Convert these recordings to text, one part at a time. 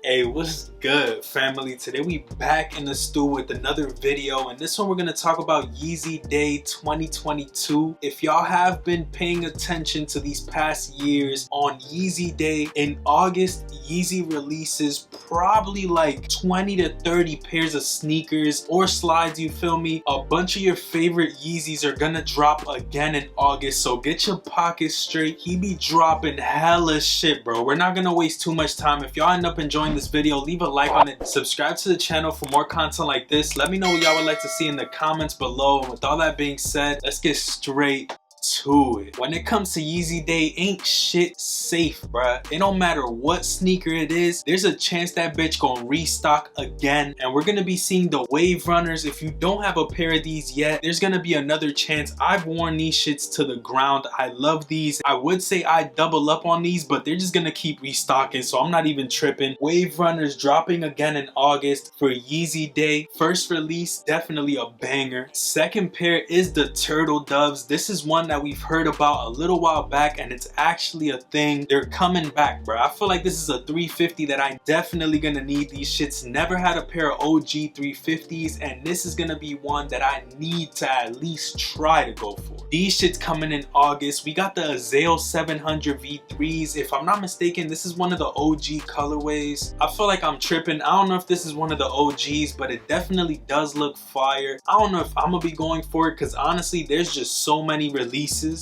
Hey, what's good, family? Today we back in the stew with another video, and this one we're gonna talk about Yeezy Day 2022. If y'all have been paying attention to these past years, on Yeezy Day in August, Yeezy releases probably like 20 to 30 pairs of sneakers or slides, you feel me? A bunch of your favorite Yeezys are gonna drop again in August, so get your pockets straight. He be dropping hella shit, bro. We're not gonna waste too much time. If y'all end up enjoying this video, leave a like on it, subscribe to the channel for more content like this. Let me know what y'all would like to see in the comments below. And with all that being said, let's get straight to it. When it comes to Yeezy Day, ain't shit safe, bruh. It don't matter what sneaker it is, there's a chance that bitch gonna restock again, and we're gonna be seeing the wave runners. If you don't have a pair of these yet, there's gonna be another chance. I've worn these shits to the ground. I love these. I would say I double up on these, but they're just gonna keep restocking, so I'm not even tripping. Wave runners dropping again in August for Yeezy Day. First release, definitely a banger. Second pair is the Turtle Doves. This is one that we've heard about a little while back, and it's actually a thing. They're coming back, bro. I feel like this is a 350 that I'm definitely gonna need. These shits never had a pair of OG 350s, and this is gonna be one that I need to at least try to go for. These shits coming in August. We got the Azale 700 V3s. If I'm not mistaken, this is one of the OG colorways. I feel like I'm tripping. I don't know if this is one of the OGs, but it definitely does look fire. I don't know if I'm gonna be going for it, because honestly, there's just so many releases,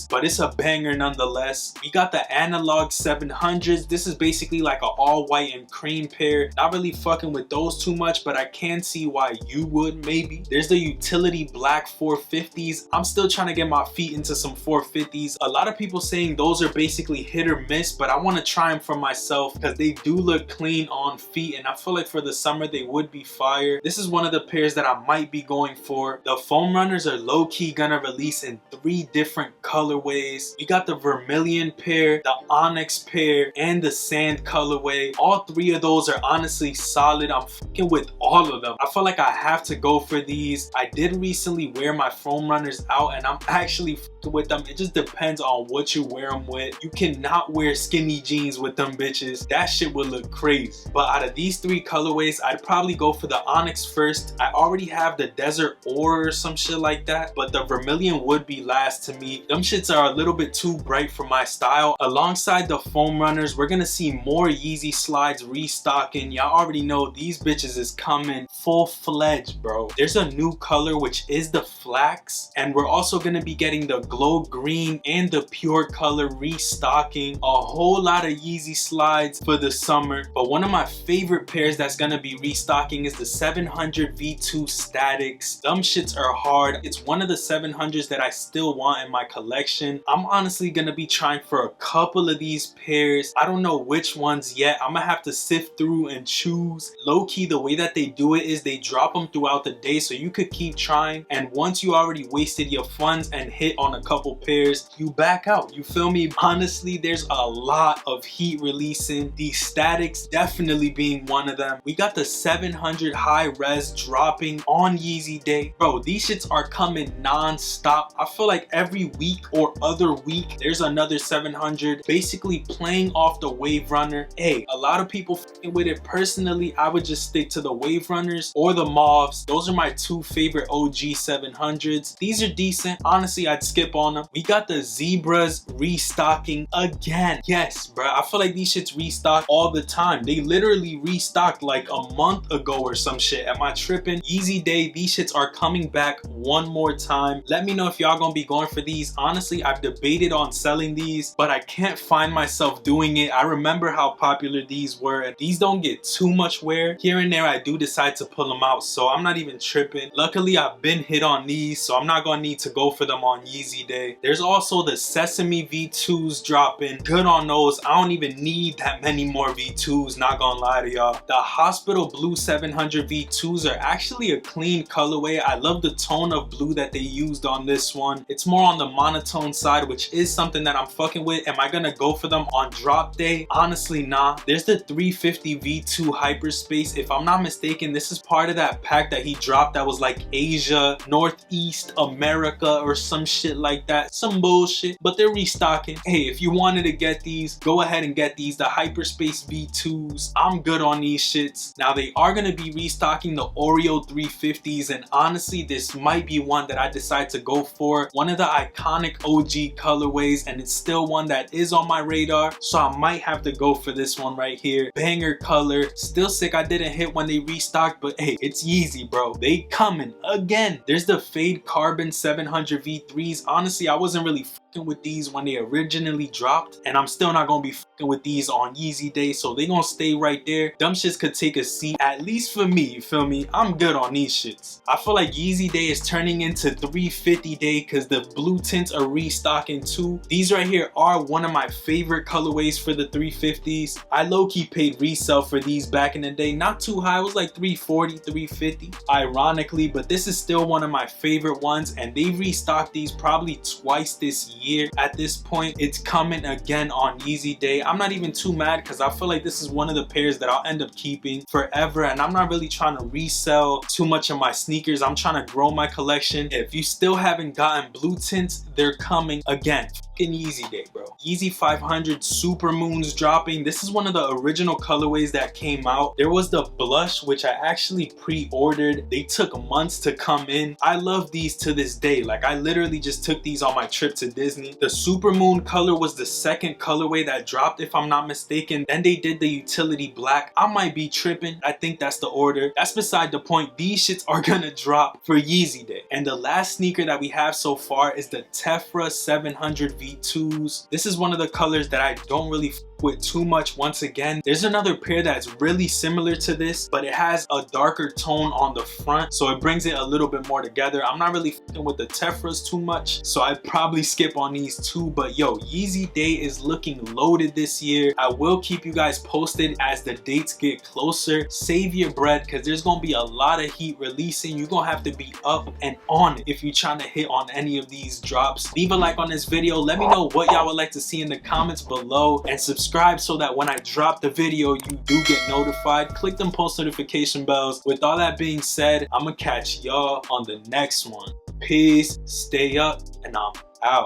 but it's a banger nonetheless. We got the Analog 700s. This is basically like an all white and cream pair. Not really fucking with those too much, but I can see why you would maybe. There's the Utility Black 450s. I'm still trying to get my feet into some 450s. A lot of people saying those are basically hit or miss, but I want to try them for myself because they do look clean on feet, and I feel like for the summer they would be fire. This is one of the pairs that I might be going for. The foam runners are low-key gonna release in 3 different colorways. We got the Vermilion pair, the Onyx pair, and the Sand colorway. All 3 of those are honestly solid. I'm fucking with all of them. I feel like I have to go for these. I did recently wear my foam runners out, and I'm actually fucking with them. It just depends on what you wear them with. You cannot wear skinny jeans with them bitches. That shit would look crazy. But out of these 3 colorways, I'd probably go for the Onyx first. I already have the Desert Ore or some shit like that, but the Vermilion would be last to me. Them shits are a little bit too bright for my style. Alongside the foam runners, we're gonna see more Yeezy slides restocking. Y'all already know these bitches is coming full-fledged, bro. There's a new color, which is the Flax, and we're also gonna be getting the Glow Green and the Pure color restocking. A whole lot of Yeezy slides for the summer, but one of my favorite pairs that's gonna be restocking is the 700 V2 Statics. Them shits are hard. It's one of the 700s that I still want in my collection. I'm honestly gonna be trying for a couple of these pairs. I don't know which ones yet. I'm gonna have to sift through and choose. Low-key, the way that they do it is they drop them throughout the day, so you could keep trying, and once you already wasted your funds and hit on a couple pairs, you back out. You feel me? Honestly, there's a lot of heat releasing. These Statics definitely being one of them. We got the 700 high res dropping on Yeezy Day. Bro, these shits are coming non-stop. I feel like every week or other week there's another 700, basically playing off the wave runner. Hey, a lot of people f***ing with it. Personally, I would just stick to the wave runners or the mauves. Those are my 2 favorite OG 700s. These are decent. Honestly, I'd skip on them. We got the Zebras restocking again. Yes, bro. I feel like these shits restock all the time. They literally restocked like a month ago or some shit. Am I tripping? Yeezy Day, these shits are coming back one more time. Let me know if y'all gonna be going for these. Honestly, I've debated on selling these, but I can't find myself doing it. I remember how popular these were, and these don't get too much wear. Here and there I do decide to pull them out, so I'm not even tripping. Luckily, I've been hit on these, so I'm not gonna need to go for them on Yeezy Day. There's also the Sesame V2s dropping. Good on those. I don't even need that many more V2s, not gonna lie to y'all. The Hospital Blue 700 V2s are actually a clean colorway. I love the tone of blue that they used on this one. It's more on the monotone side, which is something that I'm fucking with. Am I gonna go for them on drop day? Honestly, nah. There's the 350 V2 Hyperspace. If I'm not mistaken, this is part of that pack that he dropped that was like Asia, Northeast America, or some shit like that. Some bullshit, but they're restocking. Hey, if you wanted to get these, go ahead and get these, the Hyperspace V2s. I'm good on these shits. Now, they are gonna be restocking the Oreo 350s, and honestly, this might be one that I decide to go for. One of the iconic OG colorways, and it's still one that is on my radar, so I might have to go for this one right here. Banger color. Still sick I didn't hit when they restocked, but hey, it's Yeezy, bro. They coming again. There's the Fade Carbon 700 V3s. Honestly, I wasn't really fucking with these when they originally dropped, and I'm still not gonna be fucking with these on Yeezy Day, so they gonna stay right there. Them shits could take a seat, at least for me, you feel me? I'm good on these shits. I feel like Yeezy Day is turning into 350 Day because the blue tints are restocking too. These right here are one of my favorite colorways for the 350s. I low-key paid resale for these back in the day. Not too high, it was like 340, 350, ironically, but this is still one of my favorite ones, and they restocked these probably twice this year. At this point, it's coming again on Yeezy Day. I'm not even too mad because I feel like this is one of the pairs that I'll end up keeping forever, and I'm not really trying to resell too much of my sneakers. I'm trying to grow my collection. If you still haven't gotten blue tints, they're coming again. Fucking Yeezy Day, bro. Yeezy 500 Super Moons dropping. This is one of the original colorways that came out. There was the blush, which I actually pre-ordered. They took months to come in. I love these to this day. Like, I literally just took these on my trip to Disney. The Super Moon color was the second colorway that dropped, if I'm not mistaken. Then they did the utility black. I might be tripping. I think that's the order. That's beside the point. These shits are gonna drop for Yeezy Day. And the last sneaker that we have so far is the Tephra 700 V2s. This is one of the colors that I don't really f with too much. Once again, there's another pair that's really similar to this, but it has a darker tone on the front, so it brings it a little bit more together. I'm not really f***ing with the Tephras too much, so I'd probably skip on these two. But yo, Yeezy Day is looking loaded this year. I will keep you guys posted as the dates get closer. Save your bread because there's gonna be a lot of heat releasing. You're gonna have to be up and on it if you're trying to hit on any of these drops. Leave a like on this video. Let me know what y'all would like to see in the comments below, and subscribe so that when I drop the video, you do get notified. Click them post notification bells. With all that being said, I'm gonna catch y'all on the next one. Peace, stay up, and I'm out.